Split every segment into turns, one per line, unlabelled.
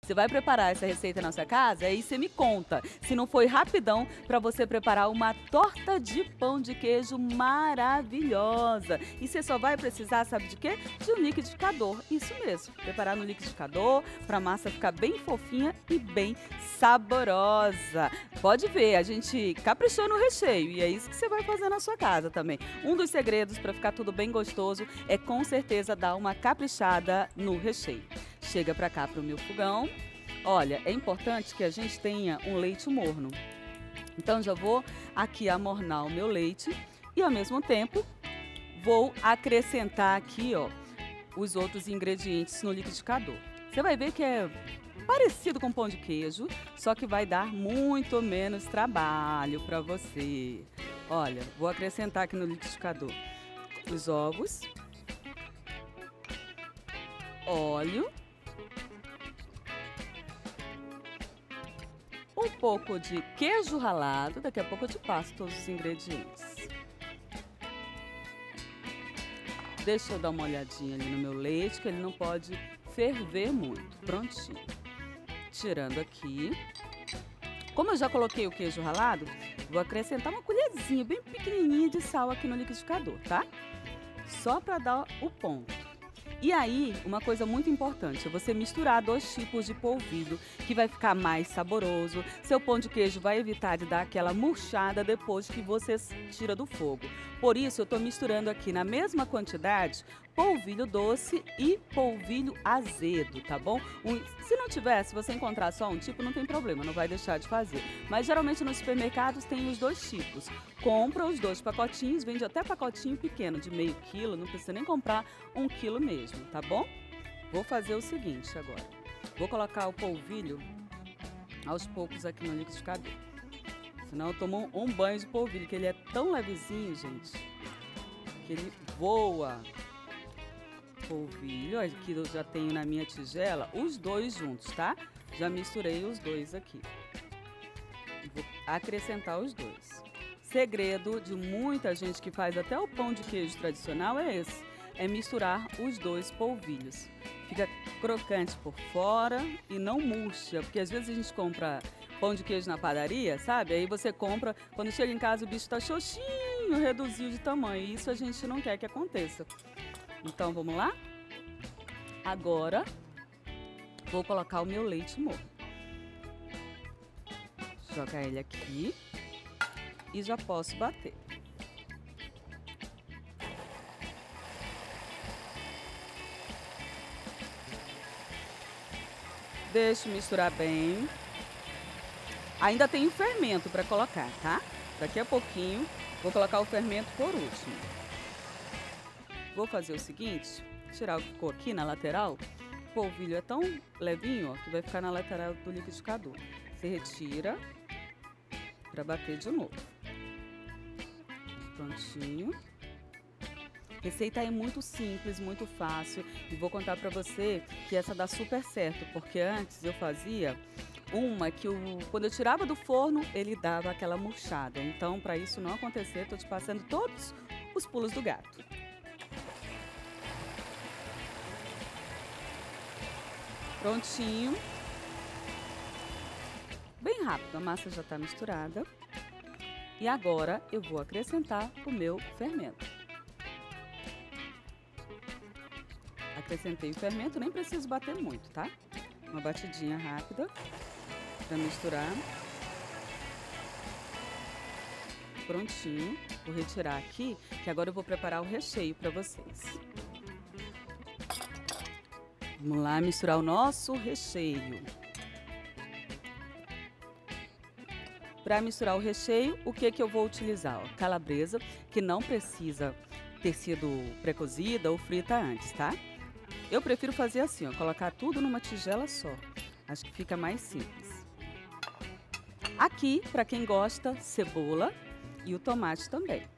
Você vai preparar essa receita na sua casa? Aí você me conta se não foi rapidão para você preparar uma torta de pão de queijo maravilhosa. E você só vai precisar, sabe de quê? De um liquidificador. Isso mesmo, preparar no liquidificador para a massa ficar bem fofinha e bem saborosa. Pode ver, a gente caprichou no recheio e é isso que você vai fazer na sua casa também. Um dos segredos para ficar tudo bem gostoso é com certeza dar uma caprichada no recheio. Chega para cá para o meu fogão. Olha, é importante que a gente tenha um leite morno. Então já vou aqui amornar o meu leite e ao mesmo tempo vou acrescentar aqui, ó, os outros ingredientes no liquidificador. Você vai ver que é parecido com pão de queijo, só que vai dar muito menos trabalho para você. Olha, vou acrescentar aqui no liquidificador os ovos, óleo, um pouco de queijo ralado, daqui a pouco eu te passo todos os ingredientes. Deixa eu dar uma olhadinha ali no meu leite, que ele não pode ferver muito. Prontinho. Tirando aqui. Como eu já coloquei o queijo ralado, vou acrescentar uma colherzinha bem pequenininha de sal aqui no liquidificador, tá? Só para dar o ponto. E aí, uma coisa muito importante é você misturar 2 tipos de polvilho, que vai ficar mais saboroso. Seu pão de queijo vai evitar de dar aquela murchada depois que você tira do fogo. Por isso, eu estou misturando aqui na mesma quantidade polvilho doce e polvilho azedo, tá bom? Se não tiver, se você encontrar só um tipo, não tem problema, não vai deixar de fazer. Mas geralmente nos supermercados tem os 2 tipos. Compra os 2 pacotinhos, vende até pacotinho pequeno, de meio quilo, não precisa nem comprar 1 quilo mesmo, tá bom? Vou fazer o seguinte agora. Vou colocar o polvilho aos poucos aqui no liquidificador. Senão eu tomo um banho de polvilho, que ele é tão levezinho, gente, que ele voa. Polvilho, aqui eu já tenho na minha tigela os 2 juntos, tá? Já misturei os 2 aqui. Vou acrescentar os 2. Segredo de muita gente que faz até o pão de queijo tradicional é esse. É misturar os 2 polvilhos. Fica crocante por fora e não murcha, porque às vezes a gente compra pão de queijo na padaria, sabe? Aí você compra, quando chega em casa o bicho tá xoxinho, reduziu de tamanho. E isso a gente não quer que aconteça. Então vamos lá? Agora vou colocar o meu leite morno. Jogar ele aqui e já posso bater. Deixo misturar bem. Ainda tem o fermento para colocar, tá? Daqui a pouquinho vou colocar o fermento por último. Vou fazer o seguinte, tirar o que ficou aqui na lateral. O polvilho é tão levinho, ó, que vai ficar na lateral do liquidificador. Você retira para bater de novo. Prontinho. A receita é muito simples, muito fácil. E vou contar para você que essa dá super certo, porque antes eu fazia uma que quando eu tirava do forno, ele dava aquela murchada. Então, para isso não acontecer, estou te passando todos os pulos do gato. Prontinho. Bem rápido, a massa já está misturada. E agora eu vou acrescentar o meu fermento. Acrescentei o fermento, nem preciso bater muito, tá? Uma batidinha rápida para misturar. Prontinho. Vou retirar aqui, que agora eu vou preparar o recheio para vocês. Vamos lá misturar o nosso recheio. Para misturar o recheio, o que eu vou utilizar? Ó, calabresa, que não precisa ter sido pré-cozida ou frita antes, tá? Eu prefiro fazer assim, ó, colocar tudo numa tigela só. Acho que fica mais simples. Aqui, para quem gosta, cebola e o tomate também.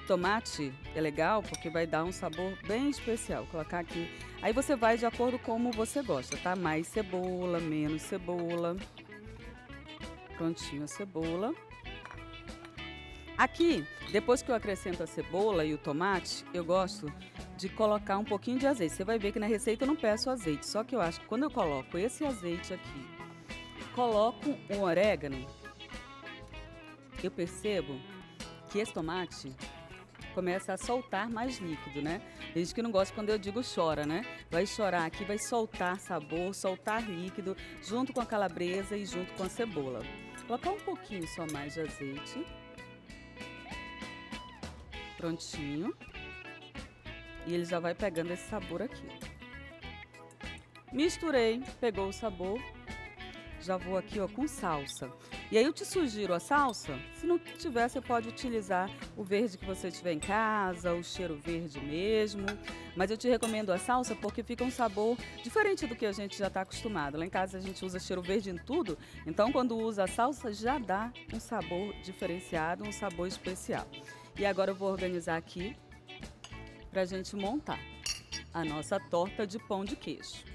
Tomate é legal porque vai dar um sabor bem especial. Vou colocar aqui. Aí você vai de acordo com como você gosta, tá? Mais cebola, menos cebola. Prontinho a cebola. Aqui, depois que eu acrescento a cebola e o tomate, eu gosto de colocar um pouquinho de azeite. Você vai ver que na receita eu não peço azeite, só que eu acho que quando eu coloco esse azeite aqui, coloco um orégano, eu percebo que esse tomate começa a soltar mais líquido, né? Tem gente que não gosta quando eu digo chora, né? Vai chorar aqui, vai soltar sabor, soltar líquido, junto com a calabresa e junto com a cebola. Colocar um pouquinho só mais de azeite. Prontinho. E ele já vai pegando esse sabor aqui. Misturei, pegou o sabor. Já vou aqui, ó, com salsa. E aí eu te sugiro a salsa, se não tiver, você pode utilizar o verde que você tiver em casa, o cheiro verde mesmo. Mas eu te recomendo a salsa porque fica um sabor diferente do que a gente já está acostumado. Lá em casa a gente usa cheiro verde em tudo, então quando usa a salsa já dá um sabor diferenciado, um sabor especial. E agora eu vou organizar aqui pra gente montar a nossa torta de pão de queijo.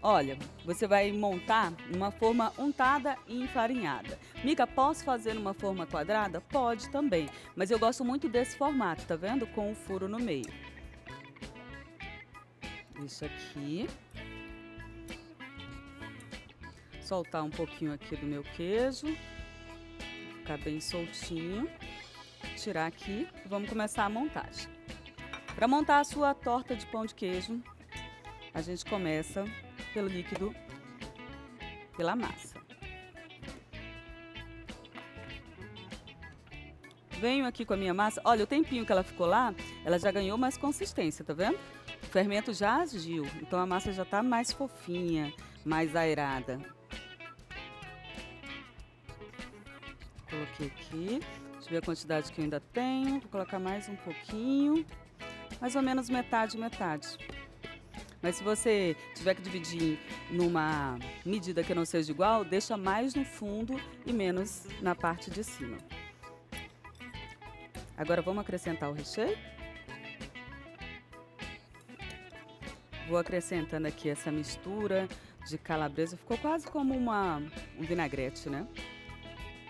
Olha, você vai montar numa forma untada e enfarinhada. Mica, posso fazer numa forma quadrada? Pode também, mas eu gosto muito desse formato, tá vendo? Com o furo no meio. Isso aqui. Soltar um pouquinho aqui do meu queijo. Ficar bem soltinho. Tirar aqui e vamos começar a montagem. Para montar a sua torta de pão de queijo, a gente começa pelo líquido, pela massa. Venho aqui com a minha massa. Olha, o tempinho que ela ficou lá, ela já ganhou mais consistência, tá vendo? O fermento já agiu, então a massa já tá mais fofinha, mais aerada. Coloquei aqui. Deixa eu ver a quantidade que eu ainda tenho. Vou colocar mais um pouquinho. Mais ou menos metade, metade. Mas se você tiver que dividir numa medida que não seja igual, deixa mais no fundo e menos na parte de cima. Agora vamos acrescentar o recheio. Vou acrescentando aqui essa mistura de calabresa. Ficou quase como um vinagrete, né?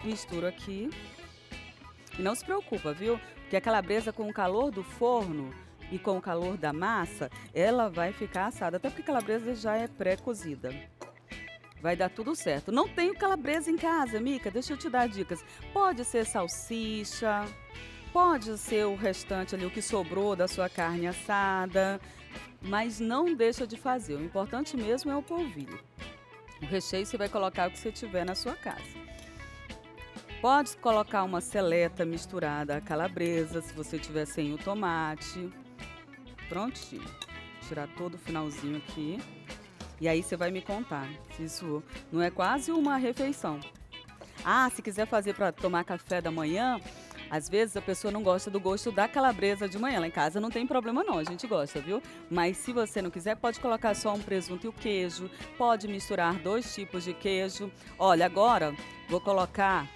Misturo aqui. E não se preocupa, viu? Porque a calabresa com o calor do forno e com o calor da massa, ela vai ficar assada. Até porque a calabresa já é pré-cozida. Vai dar tudo certo. Não tenho calabresa em casa, Mica, deixa eu te dar dicas. Pode ser salsicha, pode ser o restante ali, o que sobrou da sua carne assada, mas não deixa de fazer. O importante mesmo é o polvilho. O recheio você vai colocar o que você tiver na sua casa. Pode colocar uma seleta misturada à calabresa, se você tiver sem o tomate. Prontinho. Tirar todo o finalzinho aqui. E aí você vai me contar se isso não é quase uma refeição. Ah, se quiser fazer para tomar café da manhã, às vezes a pessoa não gosta do gosto da calabresa de manhã. Lá em casa não tem problema não, a gente gosta, viu? Mas se você não quiser, pode colocar só um presunto e o queijo. Pode misturar 2 tipos de queijo. Olha, agora vou colocar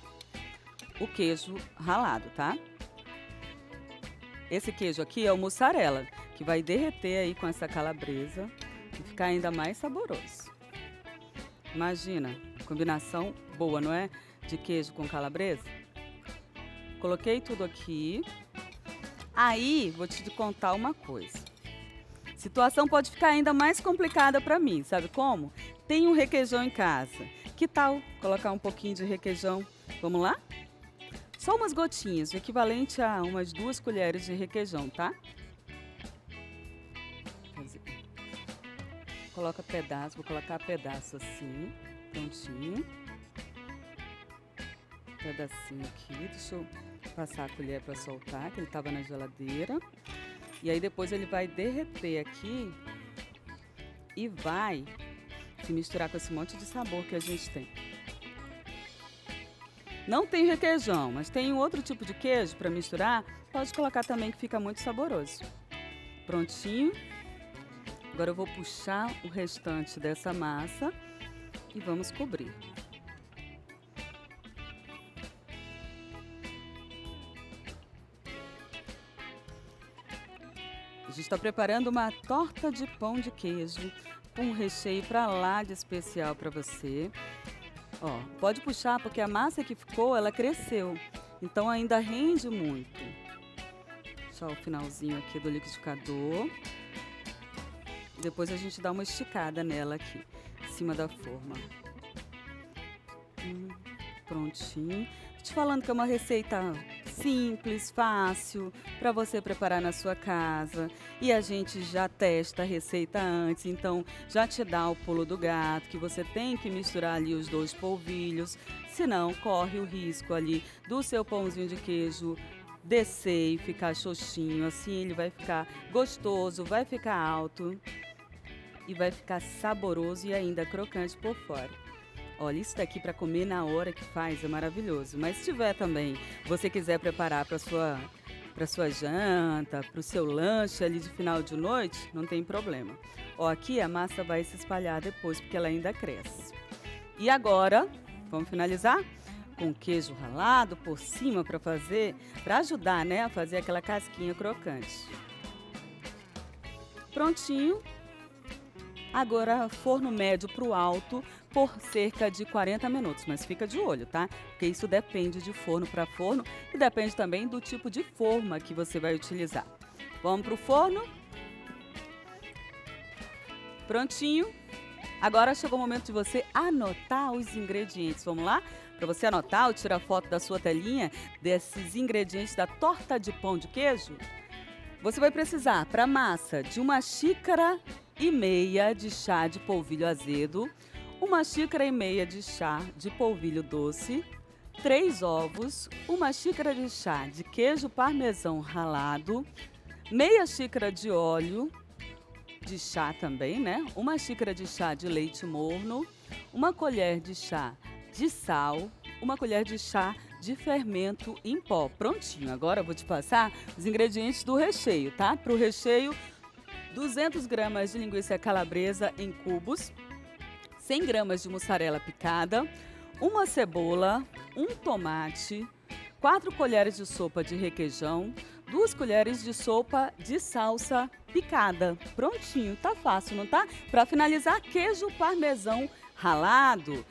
o queijo ralado, tá? Esse queijo aqui é o mussarela, que vai derreter aí com essa calabresa e ficar ainda mais saboroso. Imagina, combinação boa, não é? De queijo com calabresa. Coloquei tudo aqui. Aí, vou te contar uma coisa. A situação pode ficar ainda mais complicada para mim, sabe como? Tem um requeijão em casa. Que tal colocar um pouquinho de requeijão? Vamos lá? Só umas gotinhas, o equivalente a umas 2 colheres de requeijão, tá? Coloca pedaço, vou colocar pedaço assim, prontinho. Pedacinho aqui, deixa eu passar a colher para soltar, que ele estava na geladeira. E aí depois ele vai derreter aqui e vai se misturar com esse monte de sabor que a gente tem. Não tem requeijão, mas tem um outro tipo de queijo para misturar. Pode colocar também que fica muito saboroso. Prontinho. Agora eu vou puxar o restante dessa massa e vamos cobrir. A gente está preparando uma torta de pão de queijo com um recheio para lá de especial para você. Ó, pode puxar porque a massa que ficou, ela cresceu. Então ainda rende muito. deixar o finalzinho aqui do liquidificador. Depois a gente dá uma esticada nela aqui, em cima da forma. Prontinho. Te falando que é uma receita simples, fácil, para você preparar na sua casa. E a gente já testa a receita antes, então já te dá o pulo do gato, que você tem que misturar ali os 2 polvilhos, senão corre o risco ali do seu pãozinho de queijo descer e ficar xoxinho. Assim ele vai ficar gostoso, vai ficar alto e vai ficar saboroso e ainda crocante por fora. Olha, isso daqui para comer na hora que faz é maravilhoso. Mas se tiver também, você quiser preparar para sua janta, para o seu lanche ali de final de noite, não tem problema. Ó, aqui a massa vai se espalhar depois, porque ela ainda cresce. E agora, vamos finalizar? Com queijo ralado por cima para ajudar, né, a fazer aquela casquinha crocante. Prontinho. Agora, forno médio para o alto por cerca de 40 minutos, mas fica de olho, tá? Porque isso depende de forno para forno e depende também do tipo de forma que você vai utilizar. Vamos para o forno. Prontinho. Agora chegou o momento de você anotar os ingredientes. Vamos lá? Para você anotar ou tirar foto da sua telinha desses ingredientes da torta de pão de queijo, você vai precisar, para massa, de 1,5 xícaras de chá de polvilho azedo, 1,5 xícaras de chá de polvilho doce, 3 ovos, 1 xícara de chá de queijo parmesão ralado, meia xícara de óleo de chá também, né? 1 xícara de chá de leite morno, 1 colher de chá de sal, 1 colher de chá de fermento em pó. Prontinho. Agora eu vou te passar os ingredientes do recheio, tá? Para o recheio, 200 gramas de linguiça calabresa em cubos, 100 gramas de mussarela picada, 1 cebola, 1 tomate, 4 colheres de sopa de requeijão, 2 colheres de sopa de salsa picada. Prontinho, tá fácil, não tá? Para finalizar, queijo parmesão ralado.